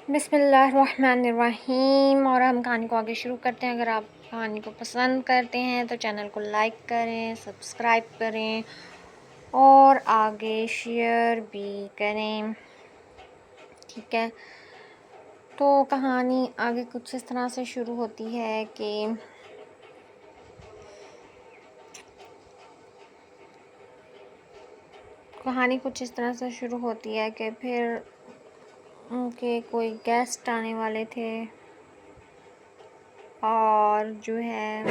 बिस्मिल्लाहिर्रहमानिर्रहीम। और हम कहानी को आगे शुरू करते हैं। अगर आप कहानी को पसंद करते हैं तो चैनल को लाइक करें, सब्सक्राइब करें और आगे शेयर भी करें। ठीक है, तो कहानी आगे कुछ इस तरह से शुरू होती है कि फिर उनके कोई गेस्ट आने वाले थे और जो है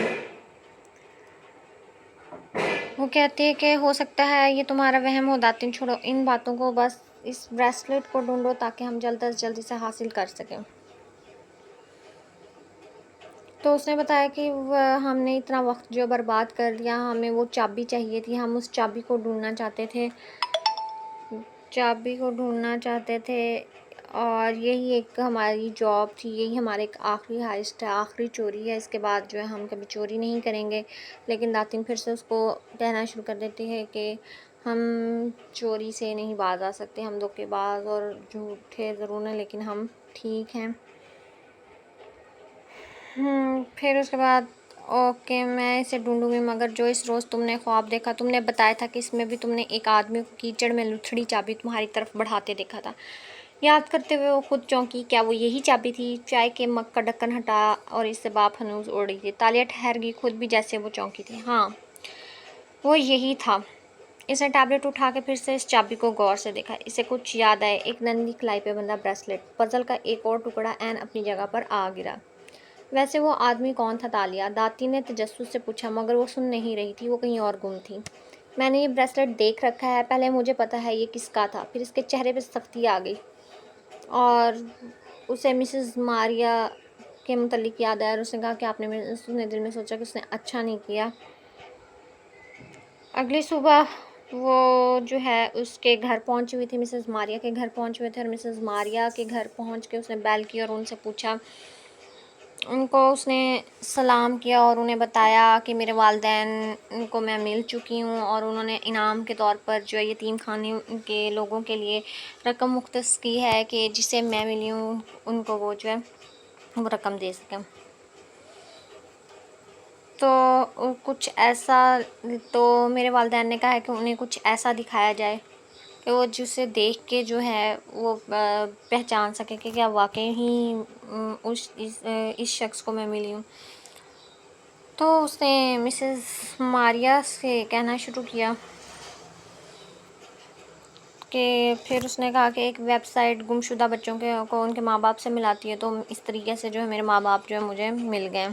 वो कहती है कि हो सकता है ये तुम्हारा वहम हो दातिन, छोड़ो इन बातों को, बस इस ब्रेसलेट को ढूंढो ताकि हम जल्द से जल्द इसे हासिल कर सकें। तो उसने बताया कि हमने इतना वक्त जो बर्बाद कर दिया, हमें वो चाबी चाहिए थी, हम उस चाबी को ढूंढना चाहते थे और यही एक हमारी जॉब थी, यही हमारे एक आखिरी हाइस्ट है, आखिरी चोरी है। इसके बाद जो है हम कभी चोरी नहीं करेंगे। लेकिन दातिन फिर से उसको कहना शुरू कर देती है कि हम चोरी से नहीं बाज आ सकते, हम धोखेबाज और झूठे ज़रूर हैं लेकिन हम ठीक हैं। फिर उसके बाद ओके मैं इसे ढूंढूंगी, मगर जो इस रोज़ तुमने ख्वाब देखा, तुमने बताया था कि इसमें भी तुमने एक आदमी को कीचड़ में लुथड़ी चाबी तुम्हारी तरफ बढ़ाते देखा था। याद करते हुए वो खुद चौंकी। क्या वो यही चाबी थी? चाय के मग का ढक्कन हटा और इससे बाप हनूज उड़ रही थी। तालिया ठहर गई, खुद भी जैसे वो चौंकी थी। हाँ, वो यही था। इसने टैबलेट उठा के फिर से इस चाबी को गौर से देखा। इसे कुछ याद आया, एक नन्ही कलाई पे बंधा ब्रेसलेट। पजल का एक और टुकड़ा ऐन अपनी जगह पर आ गिरा। वैसे वो आदमी कौन था तालिया? दाती ने तजस्सुस से पूछा, मगर वो सुन नहीं रही थी, वो कहीं और गुम थी। मैंने ये ब्रेसलेट देख रखा है, पहले मुझे पता है ये किसका था। फिर इसके चेहरे पे सख्ती आ गई और उसे मिसेस मारिया के मुतल्लिक याद आया और उसने कहा कि उसने दिल में सोचा कि उसने अच्छा नहीं किया। अगली सुबह वो जो है उसके घर पहुंची हुई थी, मिसेस मारिया के घर पहुंचे हुए थे और मिसेस मारिया के घर पहुंच के उसने बेल की और उनसे पूछा, उनको उसने सलाम किया और उन्हें बताया कि मेरे वालिदैन को मैं मिल चुकी हूँ और उन्होंने इनाम के तौर पर जो है यतीम खाने के लोगों के लिए रकम मुख्तस की है कि जिसे मैं मिली हूँ उनको वो जो है वो रकम दे सकें। तो कुछ ऐसा, तो मेरे वालिदैन ने कहा है कि उन्हें कुछ ऐसा दिखाया जाए कि वो जिसे देख के जो है वो पहचान सके कि क्या वाकई ही इस शख्स को मैं मिली हूँ। तो उसने मिसेस मारिया से कहना शुरू किया कि फिर उसने कहा कि एक वेबसाइट गुमशुदा बच्चों के को उनके माँ बाप से मिलाती है, तो इस तरीके से जो है मेरे माँ बाप जो है मुझे मिल गए।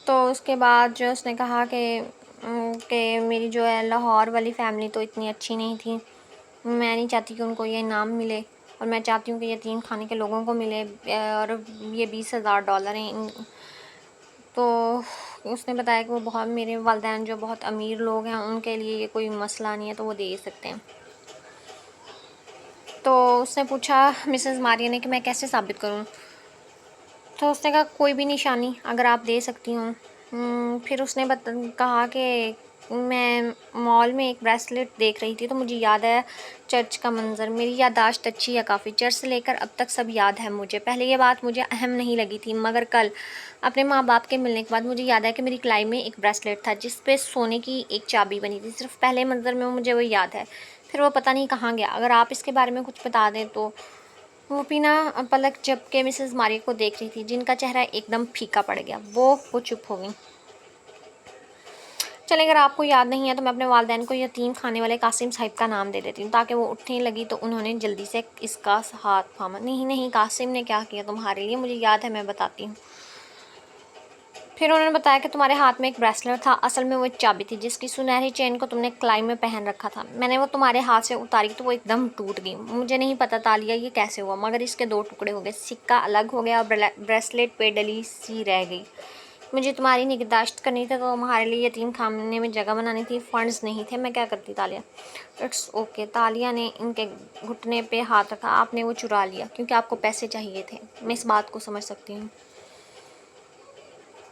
तो उसके बाद जो उसने कहा कि मेरी जो है लाहौर वाली फ़ैमिली तो इतनी अच्छी नहीं थी, मैं नहीं चाहती कि उनको ये इनाम मिले और मैं चाहती हूँ कि यतीम खाने के लोगों को मिले और ये $20,000 हैं। तो उसने बताया कि वो बहुत, मेरे वालिदैन जो बहुत अमीर लोग हैं उनके लिए ये कोई मसला नहीं है, तो वो दे सकते हैं। तो उसने पूछा मिसेस मारिया ने कि मैं कैसे साबित करूं? तो उसने कहा कोई भी निशानी अगर आप दे सकती हूँ। फिर उसने कहा कि मैं मॉल में एक ब्रेसलेट देख रही थी तो मुझे याद आया चर्च का मंज़र। मेरी याददाश्त अच्छी है काफ़ी, चर्च से लेकर अब तक सब याद है मुझे। पहले ये बात मुझे अहम नहीं लगी थी, मगर कल अपने माँ बाप के मिलने के बाद मुझे याद आया कि मेरी कलाई में एक ब्रेसलेट था जिस पे सोने की एक चाबी बनी थी। सिर्फ पहले मंज़र में मुझे वो याद है, फिर वो पता नहीं कहाँ गया। अगर आप इसके बारे में कुछ बता दें तो। वो बिना पलक झपके मिसेस मारिया को देख रही थी, जिनका चेहरा एकदम फीका पड़ गया। वो चुप हो गई। चले, अगर आपको याद नहीं है तो मैं अपने वालिदैन को यतीम खाने वाले कासिम साहिब का नाम दे देती हूँ। ताकि वो उठने लगी तो उन्होंने जल्दी से इसका हाथ थामा। नहीं नहीं, कासिम ने क्या किया तुम्हारे लिए? मुझे याद है, मैं बताती हूँ। फिर उन्होंने बताया कि तुम्हारे हाथ में एक ब्रेसलेट था, असल में वो एक चाबी थी जिसकी सुनहरी चेन को तुमने कलाई में पहन रखा था। मैंने वो तुम्हारे हाथ से उतारी तो वो एकदम टूट गई। मुझे नहीं पता तालिया ये कैसे हुआ, मगर इसके 2 टुकड़े हो गए, सिक्का अलग हो गया और ब्रेसलेट पे डली सी रह गई। मुझे तुम्हारी निगहदाश्त करनी थी, तो तुम्हारे लिए यतीम खाने में जगह बनानी थी, फंड्स नहीं थे। मैं क्या करती तालिया? It's okay. तालिया ने इनके घुटने पे हाथ रखा। आपने वो चुरा लिया क्योंकि आपको पैसे चाहिए थे, मैं इस बात को समझ सकती हूँ।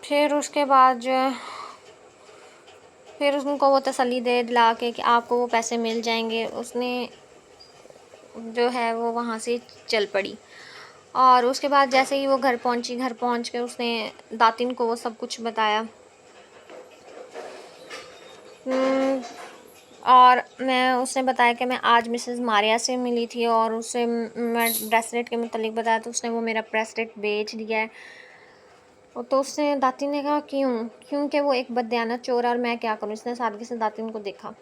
फिर उसके बाद जो है फिर उनको वो तसल्ली दे दिला के कि आपको वो पैसे मिल जाएंगे। उसने जो है वो वहाँ से चल पड़ी। और उसके बाद जैसे ही वो घर पहुँची, घर पहुँच के उसने दातिन को वो सब कुछ बताया। और मैं उसने बताया कि मैं आज मिसेस मारिया से मिली थी और उससे मैं ब्रेसलेट के मुतालिक बताया, तो उसने वो मेरा ब्रेसलेट बेच दिया है। तो उसने दातिन ने कहा क्यों? क्योंकि वो एक बददियानत चोर है और मैं क्या करूँ? इसने सादगी से दातिन को देखा।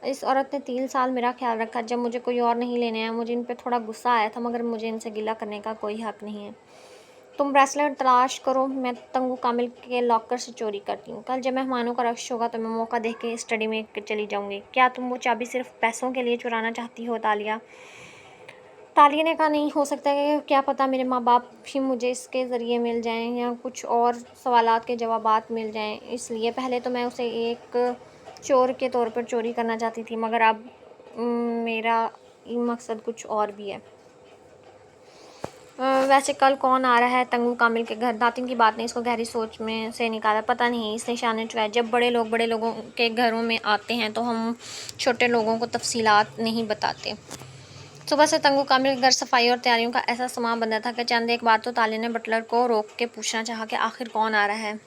इस औरत ने 3 साल मेरा ख्याल रखा, जब मुझे कोई और नहीं लेने आया। मुझे इन पे थोड़ा गुस्सा आया था, मगर मुझे इनसे गिला करने का कोई हक़ नहीं है। तुम ब्रेसलेट तलाश करो, मैं तंगू कामिल के लॉकर से चोरी करती हूँ। कल जब मेहमानों का रश होगा तो मैं मौका देख के स्टडी में चली जाऊँगी। क्या तुम वो चाबी सिर्फ़ पैसों के लिए चुराना चाहती हो तालिया? तालिया ने कहा नहीं हो सकता है, क्या पता मेरे माँ-बाप भी मुझे इसके ज़रिए मिल जाएँ या कुछ और सवालात के जवाबात मिल जाएँ। इसलिए पहले तो मैं उसे एक चोर के तौर पर चोरी करना चाहती थी, मगर अब मेरा मकसद कुछ और भी है। वैसे कल कौन आ रहा है तंगू कामिल के घर? दातिन की बात ने इसको गहरी सोच में से निकाला। पता नहीं, इसने शाने चुराए। जब बड़े लोगों के घरों में आते हैं तो हम छोटे लोगों को तफसीलात नहीं बताते। सुबह से तंगू कामिल के घर सफाई और तैयारियों का ऐसा सामा बंधा था कि चंद एक बार तो तालिया ने बटलर को रोक के पूछना चाहा कि आखिर कौन आ रहा है।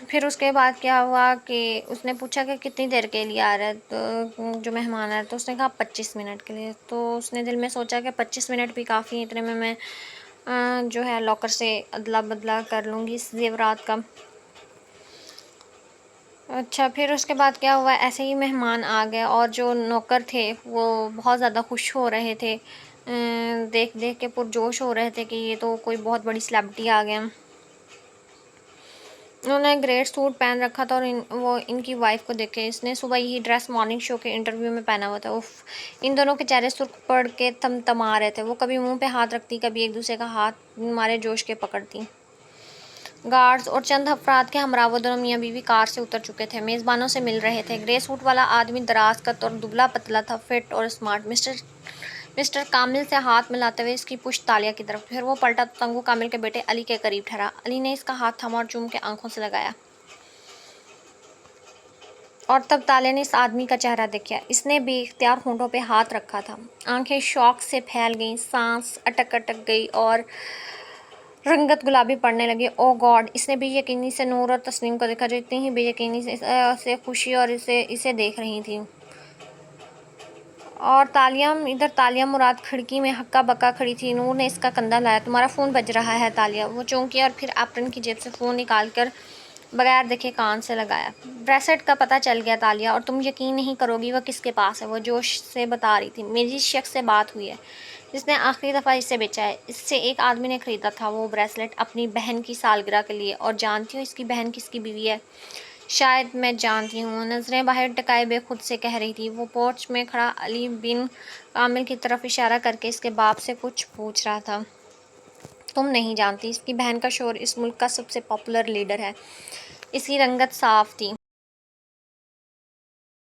फिर उसके बाद क्या हुआ कि उसने पूछा कि कितनी देर के लिए आ रहा है, तो जो मेहमान आ रहा है, तो उसने कहा 25 मिनट के लिए। तो उसने दिल में सोचा कि 25 मिनट भी काफ़ी है, इतने में मैं जो है लॉकर से अदला बदला कर लूँगी इस ज़ेवरात का। अच्छा, फिर उसके बाद क्या हुआ, ऐसे ही मेहमान आ गए और जो नौकर थे वो बहुत ज़्यादा खुश हो रहे थे, देख देख के पुरजोश हो रहे थे कि ये तो कोई बहुत बड़ी सेलिब्रिटी आ गया। उन्होंने ग्रेट सूट पहन रखा था और वो इनकी वाइफ को देखे, इसने सुबह यही ड्रेस मॉर्निंग शो के इंटरव्यू में पहना हुआ था। उफ, इन दोनों के चेहरे सुर्ख पड़ के तमतमा रहे थे। वो कभी मुंह पे हाथ रखती, कभी एक दूसरे का हाथ मारे जोश के पकड़ती। गार्ड्स और चंद अफराद के हमरा वो दोनों मियाँ बीवी कार से उतर चुके थे, मेज़बानों से मिल रहे थे। ग्रे सूट वाला आदमी दराज कद और दुबला पतला था, फिट और स्मार्ट। मिस्टर कामिल से हाथ मिलाते हुए इसकी पुश्त तालिया की तरफ। फिर वो पलटा तो तंगू कामिल के बेटे अली के करीब ठहरा। अली ने इसका हाथ थमा और चूम के आंखों से लगाया। और तब तालिया ने इस आदमी का चेहरा देखा। इसने बेइख्तियार होंठों पे हाथ रखा था। आंखें शौक से फैल गईं, सांस अटक गई और रंगत गुलाबी पड़ने लगी। ओ गॉड! इसने बेयकीनी से नूर और तस्नीम को देखा, जो इतनी ही बेयकीनी से खुशी और इसे देख रही थी। और तालिया मुराद खिड़की में हक्का बक्का खड़ी थी। नूर ने इसका कंधा लाया। तुम्हारा फ़ोन बज रहा है तालिया। वो चौंकी और फिर एप्रन की जेब से फ़ोन निकाल कर बगैर देखे कान से लगाया। ब्रेसलेट का पता चल गया तालिया, और तुम यकीन नहीं करोगी वह किसके पास है। वो जोश से बता रही थी, मेरी शख्स से बात हुई है जिसने आखिरी दफ़ा इसे बेचा है। इससे एक आदमी ने ख़रीदा था वो ब्रेसलेट अपनी बहन की सालगिरह के लिए। और जानती हो इसकी बहन किसकी बीवी है? शायद मैं जानती हूँ। नज़रें बाहर टकाए बेखुद से कह रही थी। वो पोर्च में खड़ा अली बिन कामिल की तरफ इशारा करके इसके बाप से कुछ पूछ रहा था। तुम नहीं जानती, इसकी बहन का शोहर इस मुल्क का सबसे पॉपुलर लीडर है। इसकी रंगत साफ थी।